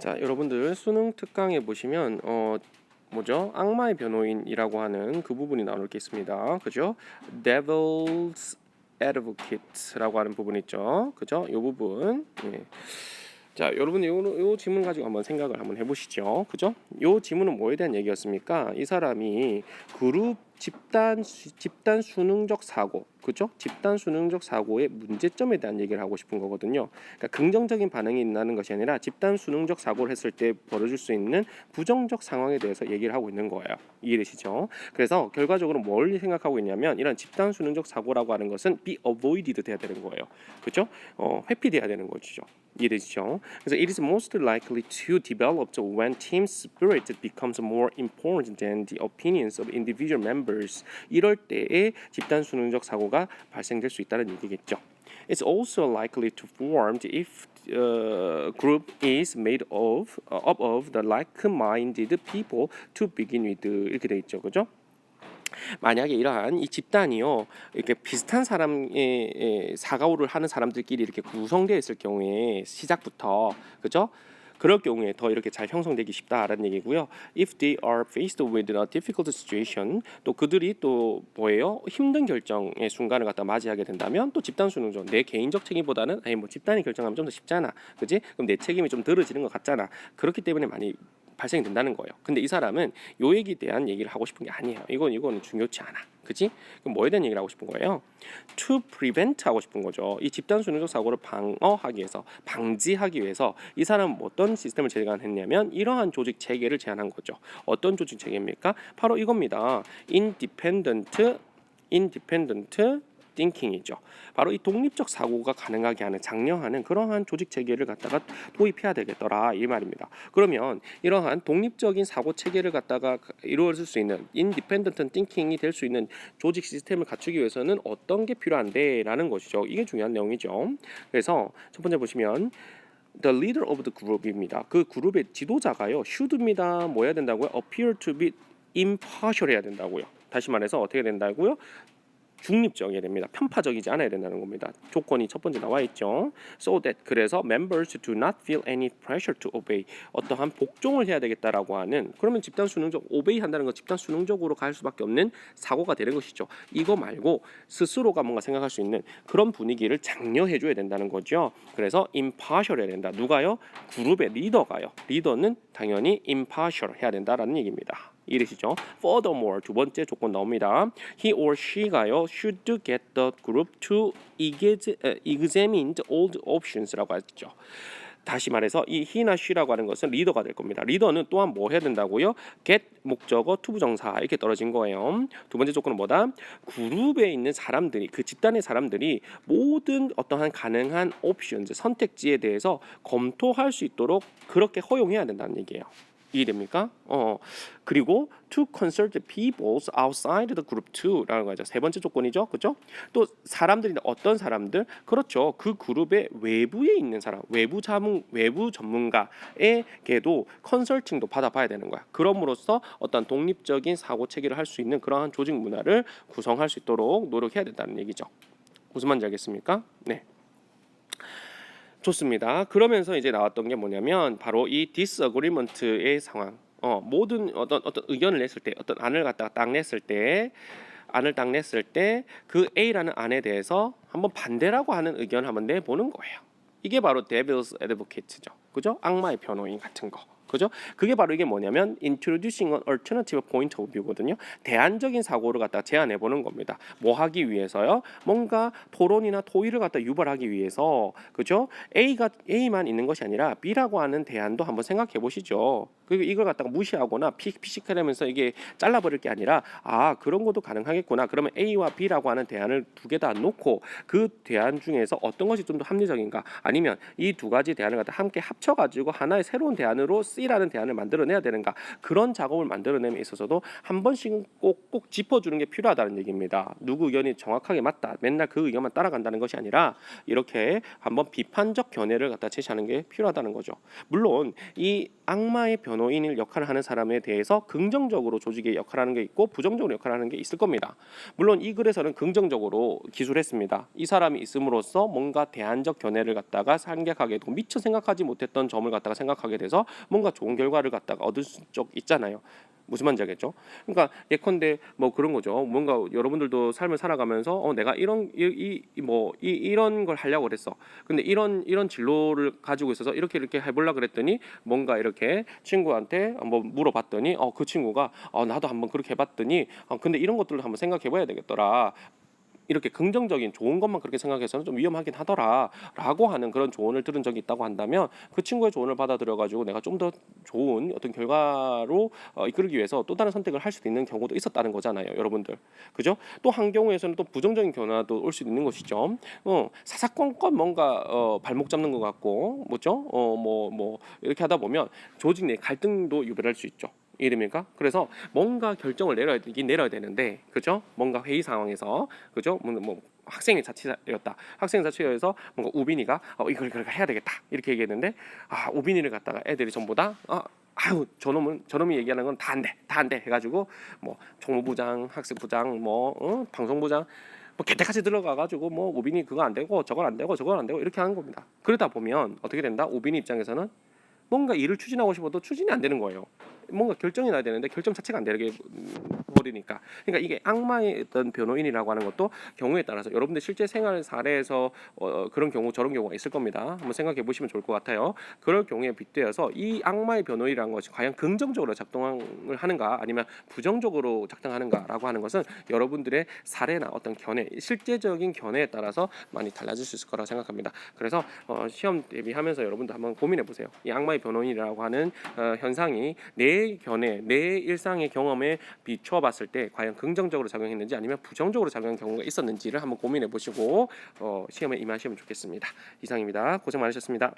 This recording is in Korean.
자, 여러분들 수능 특강에 보시면 뭐죠? 악마의 변호인이라고 하는 그 부분이 나올 게 있습니다. 그죠? Devil's Advocate라고 하는 부분 있죠. 그죠? 이 부분. 예. 자, 여러분 요 질문 가지고 한번 생각을 한번 해보시죠. 그죠? 요 질문은 뭐에 대한 얘기였습니까? 이 사람이 그룹 집단 수능적 사고, 그죠? 집단 수능적 사고의 문제점에 대한 얘기를 하고 싶은 거거든요. 그러니까 긍정적인 반응이 나는 것이 아니라 집단 수능적 사고를 했을 때 벌어질 수 있는 부정적 상황에 대해서 얘기를 하고 있는 거예요. 이해되시죠? 그래서 결과적으로 뭘 생각하고 있냐면 이런 집단 수능적 사고라고 하는 것은 be avoided 돼야 되는 거예요. 그죠? 회피돼야 되는 거죠. 이해되시죠? 그래서 it is most likely to develop when team spirit becomes more important than the opinions of individual members. 이럴 때에 집단 수능적 사고가 발생될 수 있다는 얘기겠죠. It's also likely to form if group is made up of the like-minded people to begin with. 이렇게 돼 있죠, 그죠? 만약에 이러한 이 집단이요 이렇게 비슷한 사람의 사고를 하는 사람들끼리 이렇게 구성되어 있을 경우에 시작부터 그죠? 그럴 경우에 더 이렇게 잘 형성되기 쉽다라는 얘기고요. If they are faced with a difficult situation, 또 그들이 또 뭐예요? 힘든 결정의 순간을 갖다 맞이하게 된다면 또 집단 수능적 내 개인적 책임보다는 아니 뭐 집단이 결정하면 좀 더 쉽잖아, 그지? 그럼 내 책임이 좀 덜어지는 것 같잖아. 그렇기 때문에 많이 발생이 된다는 거예요. 근데 이 사람은 요 얘기에 대한 얘기를 하고 싶은 게 아니에요. 이거는 중요치 않아. 그지? 그럼 뭐에 대한 얘기를 하고 싶은 거예요? To prevent 하고 싶은 거죠. 이 집단 수능적 사고를 방어하기 위해서, 방지하기 위해서 이 사람은 어떤 시스템을 제안했냐면 이러한 조직 체계를 제안한 거죠. 어떤 조직 체계입니까? 바로 이겁니다. Independent thinking이죠. 바로 이 독립적 사고가 가능하게 하는 장려하는 그러한 조직 체계를 갖다가 도입해야 되겠더라 이 말입니다. 그러면 이러한 독립적인 사고 체계를 갖다가 이루어질 수 있는 independent thinking이 될 수 있는 조직 시스템을 갖추기 위해서는 어떤 게 필요한데라는 것이죠. 이게 중요한 내용이죠. 그래서 첫 번째 보시면 The leader of the group입니다. 그 그룹의 지도자가요 should입니다. 뭐 해야 된다고요? Appear to be impartial 해야 된다고요. 다시 말해서 어떻게 된다고요? 중립적이어야 됩니다. 편파적이지 않아야 된다는 겁니다. 조건이 첫 번째 나와 있죠. So that 그래서 members do not feel any pressure to obey. 어떠한 복종을 해야 되겠다라고 하는 그러면 집단 수능적 obey 한다는 건 집단 수능적으로 갈 수밖에 없는 사고가 되는 것이죠. 이거 말고 스스로가 뭔가 생각할 수 있는 그런 분위기를 장려해 줘야 된다는 거죠. 그래서 impartial 해야 된다. 누가요? 그룹의 리더가요. 리더는 당연히 impartial 해야 된다라는 얘기입니다. 이해되시죠? Furthermore 두 번째 조건 나옵니다. He or she가요 should get the group to examine all the options라고 했죠. 다시 말해서 이 he나 she라고 하는 것은 리더가 될 겁니다. 리더는 또한 뭐 해야 된다고요? get 목적어 투부정사 이렇게 떨어진 거예요. 두 번째 조건은 뭐다? 그룹에 있는 사람들이 그 집단의 사람들이 모든 어떠한 가능한 options 선택지에 대해서 검토할 수 있도록 그렇게 허용해야 된다는 얘기예요. 이해됩니까? 그리고 to consult the people outside the group too라는 거죠. 세 번째 조건이죠. 그죠? 또 사람들이 어떤 사람들? 그렇죠. 그 그룹의 외부에 있는 사람, 외부 전문가에게도 컨설팅도 받아봐야 되는 거야. 그럼으로써 어떤 독립적인 사고 체계를 할 수 있는 그러한 조직 문화를 구성할 수 있도록 노력해야 된다는 얘기죠. 무슨 말인지 알겠습니까? 네. 좋습니다. 그러면서 이제 나왔던 게 뭐냐면 바로 이 disagreement의 상황. 모든 어떤 의견을 냈을 때, 어떤 안을 갖다가 딱 냈을 때, 그 A라는 안에 대해서 한번 반대라고 하는 의견을 한번 내보는 거예요. 이게 바로 devil's advocate죠. 그죠? 악마의 변호인 같은 거. 그죠? 그게 바로 이게 뭐냐면 introducing an alternative point of view거든요. 대안적인 사고를 갖다 제안해 보는 겁니다. 뭐 하기 위해서요? 뭔가 토론이나 토의를 갖다 유발하기 위해서. 그죠? A만 있는 것이 아니라 B라고 하는 대안도 한번 생각해 보시죠. 그리고 이걸 갖다가 무시하거나 피식하면서 이게 잘라버릴 게 아니라 그런 것도 가능하겠구나. 그러면 A와 B라고 하는 대안을 두 개 다 놓고 그 대안 중에서 어떤 것이 좀 더 합리적인가? 아니면 이 두 가지 대안을 갖다 함께 합쳐가지고 하나의 새로운 대안으로 C C라는 대안을 만들어내야 되는가, 그런 작업을 만들어내는 데 있어서도 한 번씩은 꼭 짚어주는 게 필요하다는 얘기입니다. 누구 의견이 정확하게 맞다, 맨날 그 의견만 따라간다는 것이 아니라 이렇게 한번 비판적 견해를 갖다 제시하는 게 필요하다는 거죠. 물론 이 악마의 변호인일 역할을 하는 사람에 대해서 긍정적으로 조직의 역할을 하는 게 있고 부정적으로 역할을 하는 게 있을 겁니다. 물론 이 글에서는 긍정적으로 기술했습니다. 이 사람이 있음으로써 뭔가 대안적 견해를 갖다가 생각하게 되고 미처 생각하지 못했던 점을 갖다가 생각하게 돼서 뭔가 좋은 결과를 갖다가 얻을 적 있잖아요. 무슨 말인지 알겠죠? 그러니까 예컨대 뭐 그런 거죠. 뭔가 여러분들도 삶을 살아가면서 내가 이런 걸 하려고 그랬어. 근데 이런 진로를 가지고 있어서 이렇게 해보려 그랬더니 뭔가 이렇게 친구한테 한번 물어봤더니 그 친구가 나도 한번 그렇게 해봤더니 근데 이런 것들을 한번 생각해봐야 되겠더라. 이렇게 긍정적인 좋은 것만 그렇게 생각해서는 좀 위험하긴 하더라라고 하는 그런 조언을 들은 적이 있다고 한다면 그 친구의 조언을 받아들여 가지고 내가 좀 더 좋은 어떤 결과로 이끌기 위해서 또 다른 선택을 할 수도 있는 경우도 있었다는 거잖아요, 여러분들. 그죠? 또 한 경우에서는 또 부정적인 변화도 올 수 있는 것이죠. 사사건건 뭔가 발목 잡는 것 같고 뭐죠? 뭐 이렇게 하다 보면 조직 내 갈등도 유발할 수 있죠. 이름일까? 그래서 뭔가 결정을 내려야 되는데, 그죠? 뭔가 회의 상황에서, 그죠? 뭐 학생의 자치였다. 학생 자치여서 뭔가 우빈이가 이걸 해야 되겠다 이렇게 얘기했는데, 우빈이를 갖다가 애들이 전부 다 아유 저놈이 얘기하는 건 다 안 돼 해가지고 뭐 총무부장, 학생부장, 방송부장 뭐 개택같이 들어가가지고 뭐 우빈이 그거 안 되고 저건 안 되고 저건 안 되고 이렇게 하는 겁니다. 그러다 보면 어떻게 된다? 우빈이 입장에서는 뭔가 일을 추진하고 싶어도 추진이 안 되는 거예요. 뭔가 결정이 나야 되는데 결정 자체가 안 되게 버리니까. 그러니까 이게 악마의 어떤 변호인이라고 하는 것도 경우에 따라서 여러분들 실제 생활 사례에서 그런 경우 저런 경우가 있을 겁니다. 한번 생각해 보시면 좋을 것 같아요. 그럴 경우에 빗대어서 이 악마의 변호인이라는 것이 과연 긍정적으로 작동을 하는가 아니면 부정적으로 작동하는가라고 하는 것은 여러분들의 사례나 어떤 견해, 실제적인 견해에 따라서 많이 달라질 수 있을 거라고 생각합니다. 그래서 시험 대비하면서 여러분들 한번 고민해 보세요. 이 악마의 변호인이라고 하는 현상이 내 견해, 내 일상의 경험에 비추어 봤을 때 과연 긍정적으로 작용했는지 아니면 부정적으로 작용한 경우가 있었는지를 한번 고민해 보시고 시험에 임하시면 좋겠습니다. 이상입니다. 고생 많으셨습니다.